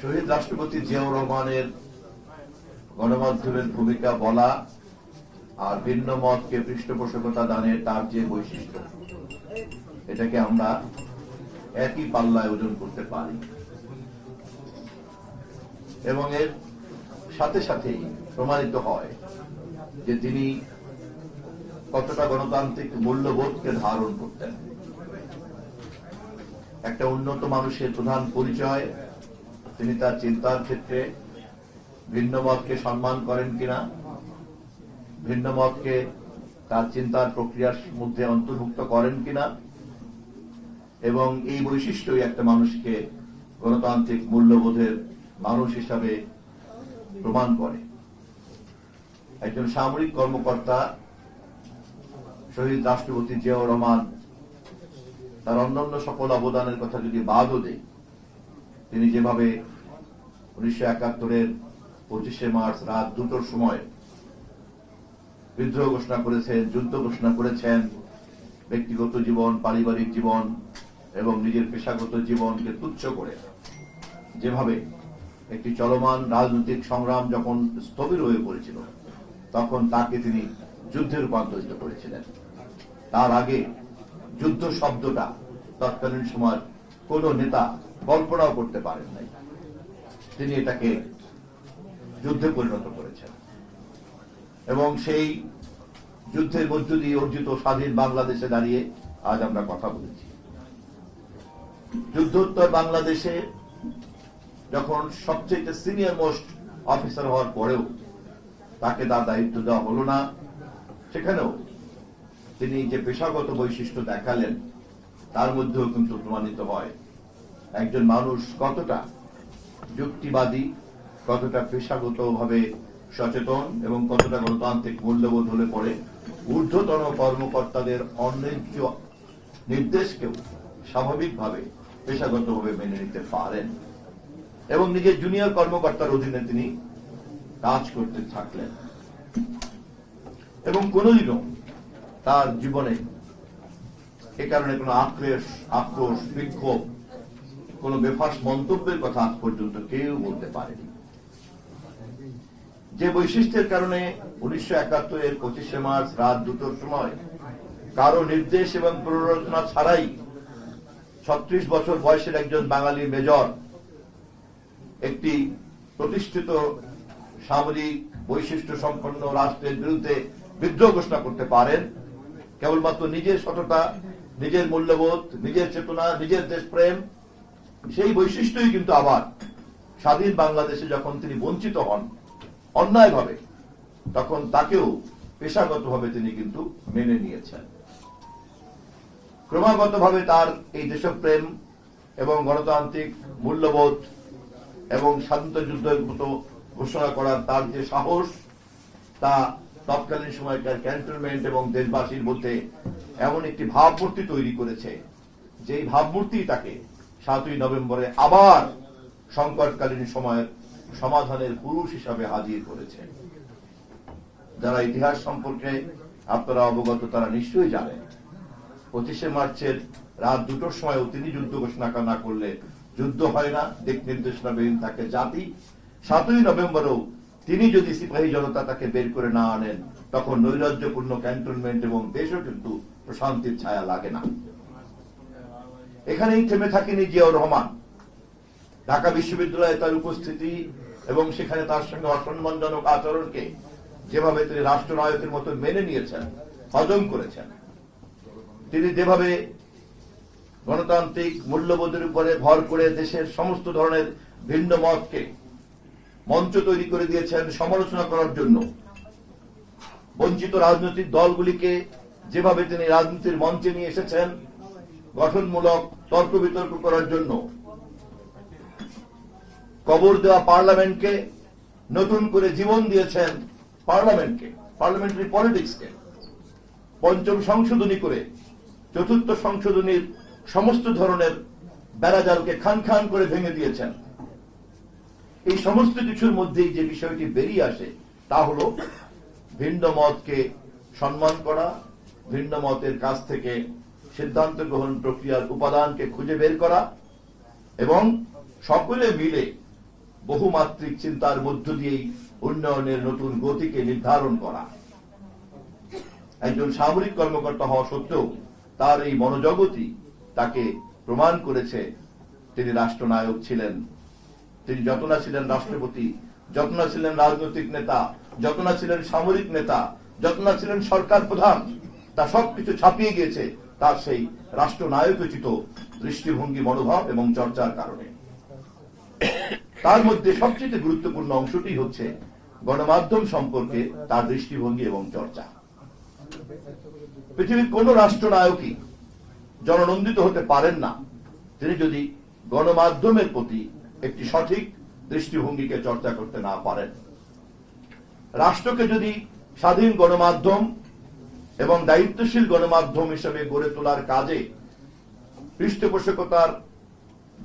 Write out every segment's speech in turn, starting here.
শহীদ রাষ্ট্রপতি জিয়াউর রহমানের গণমাধ্যমের ভূমিকা বলা আর ভিন্ন মতকে পৃষ্ঠপোষকতা দানের তার যে বৈশিষ্ট্য, এটাকে আমরা একই পাল্লায় ওজন করতে পারি এবং এর সাথে সাথেই প্রমাণিত হয় যে তিনি কতটা গণতান্ত্রিক মূল্যবোধকে ধারণ করতেন। একটা উন্নত মানুষের প্রধান পরিচয় তিনি তার চিন্তার ক্ষেত্রে ভিন্ন মতকে সম্মান করেন কিনা, ভিন্ন মতকে তার চিন্তার প্রক্রিয়ার মধ্যে অন্তর্ভুক্ত করেন কিনা, এবং এই বৈশিষ্ট্যই একটা মানুষকে গণতান্ত্রিক মূল্যবোধের মানুষ হিসাবে প্রমাণ করে। একজন সামরিক কর্মকর্তা শহীদ রাষ্ট্রপতি জিয়াউর রহমান তার অন্যান্য সকল অবদানের কথা যদি বাদও দেয়, তিনি যেভাবে 1971-এর 25শে মার্চ রাত 2টার সময় বিদ্রোহ ঘোষণা করেছেন, যুদ্ধ ঘোষণা করেছেন, ব্যক্তিগত জীবন, পারিবারিক জীবন এবং নিজের পেশাগত জীবনকে তুচ্ছ করে যেভাবে একটি চলমান রাজনৈতিক সংগ্রাম যখন স্থবির হয়ে পড়েছিল, তখন তাকে তিনি যুদ্ধে রূপান্তরিত করেছিলেন। তার আগে যুদ্ধ শব্দটা তৎকালীন সময় কোন নেতা কল্পনাও করতে পারেন নাই, তিনি এটাকে যুদ্ধে পরিণত করেছেন এবং সেই যুদ্ধের মধ্য দিয়ে অর্জিত স্বাধীন বাংলাদেশে দাঁড়িয়ে আজ আমরা কথা বলেছি। যুদ্ধোত্তর বাংলাদেশে যখন সবচেয়ে সিনিয়র মোস্ট অফিসার হওয়ার পরেও তাকে তার দায়িত্ব দেওয়া হলো না, সেখানেও তিনি যে পেশাগত বৈশিষ্ট্য দেখালেন তার মধ্যেও কিন্তু প্রমাণিত হয় একজন মানুষ কতটা যুক্তিবাদী, কতটা পেশাগতভাবে সচেতন এবং কতটা গণতান্ত্রিক মূল্যবোধ হলে পরে ঊর্ধ্বতন কর্মকর্তাদের অন্যায্য নির্দেশকেও স্বাভাবিকভাবে পেশাগতভাবে মেনে নিতে পারেন এবং নিজের জুনিয়র কর্মকর্তার অধীনে তিনি কাজ করতে থাকলেন এবং কোনদিনও তার জীবনে এ কারণে কোন আক্রোশ, বিক্ষোভ, কোন বেফাস মন্তব্যের কথা আজ পর্যন্ত কেউ বলতে পারেনি। যে বৈশিষ্ট্যের কারণে 1971-এর 25শে মার্চ রাত 2টার সময় কারো নির্দেশ এবং প্ররোচনা ছাড়াই 36 বছর বয়সের একজন বাঙালি মেজর একটি প্রতিষ্ঠিত সামরিক বৈশিষ্ট্য সম্পন্ন রাষ্ট্রের বিরুদ্ধে বিদ্রোহ ঘোষণা করতে পারেন, কেবলমাত্র নিজের সততা, নিজের মূল্যবোধ, নিজের চেতনা, নিজের দেশপ্রেম, সেই বৈশিষ্ট্যই কিন্তু আবার স্বাধীন বাংলাদেশে যখন তিনি বঞ্চিত হন অন্যায়ভাবে, তখন তাকেও পেশাগতভাবে তিনি কিন্তু মেনে নিয়েছেন। ক্রমাগতভাবে তার এই দেশপ্রেম এবং গণতান্ত্রিক মূল্যবোধ এবং স্বাধীনতা যুদ্ধের মতো ঘোষণা করার তার যে সাহস, তা তৎকালীন সময়কার ক্যান্টনমেন্ট এবং দেশবাসীর মধ্যে এমন একটি ভাবমূর্তি তৈরি করেছে, যে ভাবমূর্তি তাকে 7ই নভেম্বরে আবার সংকটকালীন সময়ের সমাধানের পুরুষ হিসাবে হাজির করেছে। যারা ইতিহাস সম্পর্কে আপনারা অবগত তারা নিশ্চয়ই জানেন 25শে মার্চের রাত 2টার সময় তিনি যুদ্ধ ঘোষণা না করলে যুদ্ধ হয় না, দিক নির্দেশনাবিহীন থাকে জাতি। 7ই নভেম্বরেও তিনি যদি সিপাহী জনতা তাকে বের করে না আনেন, তখন নৈরাজ্যপূর্ণ ক্যান্টনমেন্ট এবং দেশও কিন্তু প্রশান্তির ছায়া লাগে না। এখানেই থেমে থাকেনি জিয়াউর রহমান। ঢাকা বিশ্ববিদ্যালয়ে তার উপস্থিতি এবং সেখানে তার সঙ্গে অসম্মানজনক আচরণকে যেভাবে তিনি রাষ্ট্রনায়কের মতো মেনে নিয়েছেন, হজম করেছেন, তিনি যেভাবে গণতান্ত্রিক মূল্যবোধের উপরে ভর করে দেশের সমস্ত ধরনের ভিন্ন মতকে মঞ্চ তৈরি করে দিয়েছেন সমালোচনা করার জন্য, বঞ্চিত রাজনৈতিক দলগুলিকে যেভাবে তিনি রাজনীতির মঞ্চে নিয়ে এসেছেন গঠনমূলক তর্ক বিতর্ক করার জন্য, কবর দেওয়া পার্লামেন্টকে নতুন করে জীবন দিয়েছেন, পার্লামেন্টকে, পার্লামেন্টারি পলিটিক্সকে 5ম সংশোধনী করে 4র্থ সংশোধনীর সমস্ত ধরনের বেড়াজালকে খান খান করে ভেঙে দিয়েছেন। এই সমস্ত কিছুর মধ্যেই যে বিষয়টি বেরিয়ে আসে তা হল ভিন্ন মতকে সম্মান করা, ভিন্ন মতের কাছ থেকে সিদ্ধান্ত গ্রহণ প্রক্রিয়ার উপাদানকে খুঁজে বের করা এবং সকলে মিলে বহুমাত্রিক চিন্তার মধ্য দিয়েই উন্নয়নের নতুন গতিকে নির্ধারণ করা। একজন সামরিক কর্মকর্তা হওয়া সত্ত্বেও তার এই মনোজগতই তাকে প্রমাণ করেছে তিনি রাষ্ট্রনায়ক ছিলেন। তিনি যত না ছিলেন রাষ্ট্রপতি, যত না ছিলেন রাজনৈতিক নেতা, যত না ছিলেন সামরিক নেতা, যত না ছিলেন সরকার প্রধান, তা সবকিছু ছাপিয়ে গিয়েছে তার সেই রাষ্ট্রনায়কোচিত দৃষ্টিভঙ্গি, মনোভাব এবং চর্চার কারণে। তার মধ্যে সবচেয়ে গুরুত্বপূর্ণ অংশটি হচ্ছে গণমাধ্যম সম্পর্কে তার দৃষ্টিভঙ্গি এবং চর্চা। পৃথিবীর কোন রাষ্ট্রনায়কই জননন্দিত হতে পারেন না তিনি যদি গণমাধ্যমের প্রতি একটি সঠিক দৃষ্টিভঙ্গিকে চর্চা করতে না পারেন। রাষ্ট্রকে যদি স্বাধীন গণমাধ্যম এবং দায়িত্বশীল গণমাধ্যম হিসেবে গড়ে তোলার কাজে পৃষ্ঠপোষকতার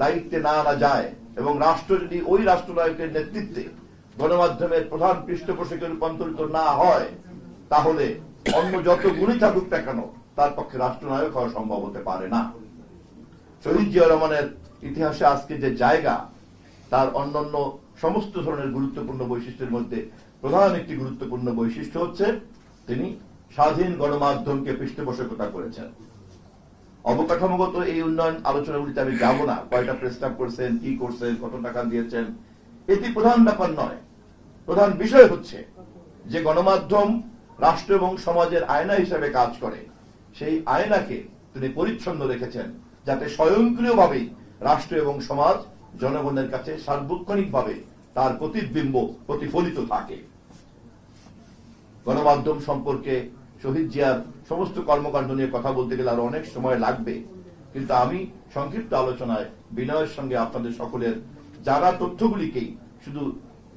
দায়িত্বে না আনা যায় এবং রাষ্ট্র যদি ওই রাষ্ট্রনায়কের নেতৃত্বে গণমাধ্যমের প্রধান পৃষ্ঠপোষকে রূপান্তরিত না হয়, তাহলে অন্য যত গুণই থাকুক না কেন তার পক্ষে রাষ্ট্রনায়ক হওয়া সম্ভব হতে পারে না। শহীদ জিয়া রহমানের ইতিহাসে আজকে যে জায়গা, তার অন্যান্য সমস্ত ধরনের গুরুত্বপূর্ণ বৈশিষ্ট্যের মধ্যে প্রধান একটি গুরুত্বপূর্ণ বৈশিষ্ট্য হচ্ছে তিনি স্বাধীন গণমাধ্যমকে পৃষ্ঠপোষকতা করেছেন। অবকাঠামোগত এই উন্নয়ন আলোচনাগুলিতে আমি যাব না, কয়টা প্রেস ক্লাব করছেন, কি করছেন, কত টাকা দিয়েছেন, এটি প্রধান ব্যাপার নয়। প্রধান বিষয় হচ্ছে যে গণমাধ্যম রাষ্ট্র এবং সমাজের আয়না হিসেবে কাজ করে, সেই আয়নাকে তিনি পরিচ্ছন্ন রেখেছেন যাতে স্বয়ংক্রিয়ভাবেই রাষ্ট্র এবং সমাজ জনগণের কাছে সার্বক্ষণিকভাবে তার প্রতিবিম্ব প্রতিফলিত থাকে। গণমাধ্যম সম্পর্কে শহীদ জিয়ার সমস্ত কর্মকাণ্ড নিয়ে কথা বলতে গেলে আরো অনেক সময় লাগবে, কিন্তু আমি সংক্ষিপ্ত আলোচনায় বিনয়ের সঙ্গে আপনাদের সকলের জানা তথ্যগুলিকেই শুধু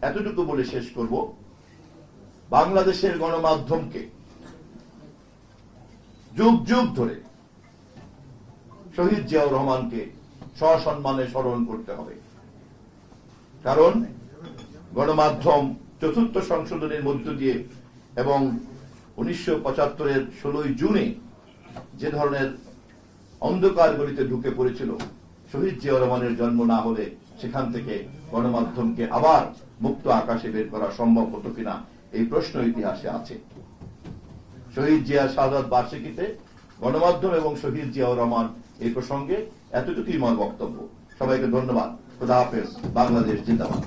এতটুকু বলে শেষ করব। বাংলাদেশের গণমাধ্যমকে যুগ যুগ ধরে শহীদ জিয়াউর রহমানকে সসম্মানে স্মরণ করতে হবে, কারণ গণমাধ্যম চতুর্থ সংশোধনের মধ্য দিয়ে এবং 1975-এর 16 জুনে যে ধরনের অন্ধকার গলিতে ঢুকে পড়েছিল, শহীদ জিয়াউর রহমানের জন্ম না হলে সেখান থেকে গণমাধ্যমকে আবার মুক্ত আকাশে বের করা সম্ভব হতো কিনা এই প্রশ্ন ইতিহাসে আছে। শহীদ জিয়া শাহাদাত বার্ষিকীতে গণমাধ্যম এবং শহীদ জিয়াউর রহমান এই প্রসঙ্গে এতটুকুই আমার বক্তব্য। সবাইকে ধন্যবাদ। খোদা হাফেজ। বাংলাদেশ জিন্দাবাদ।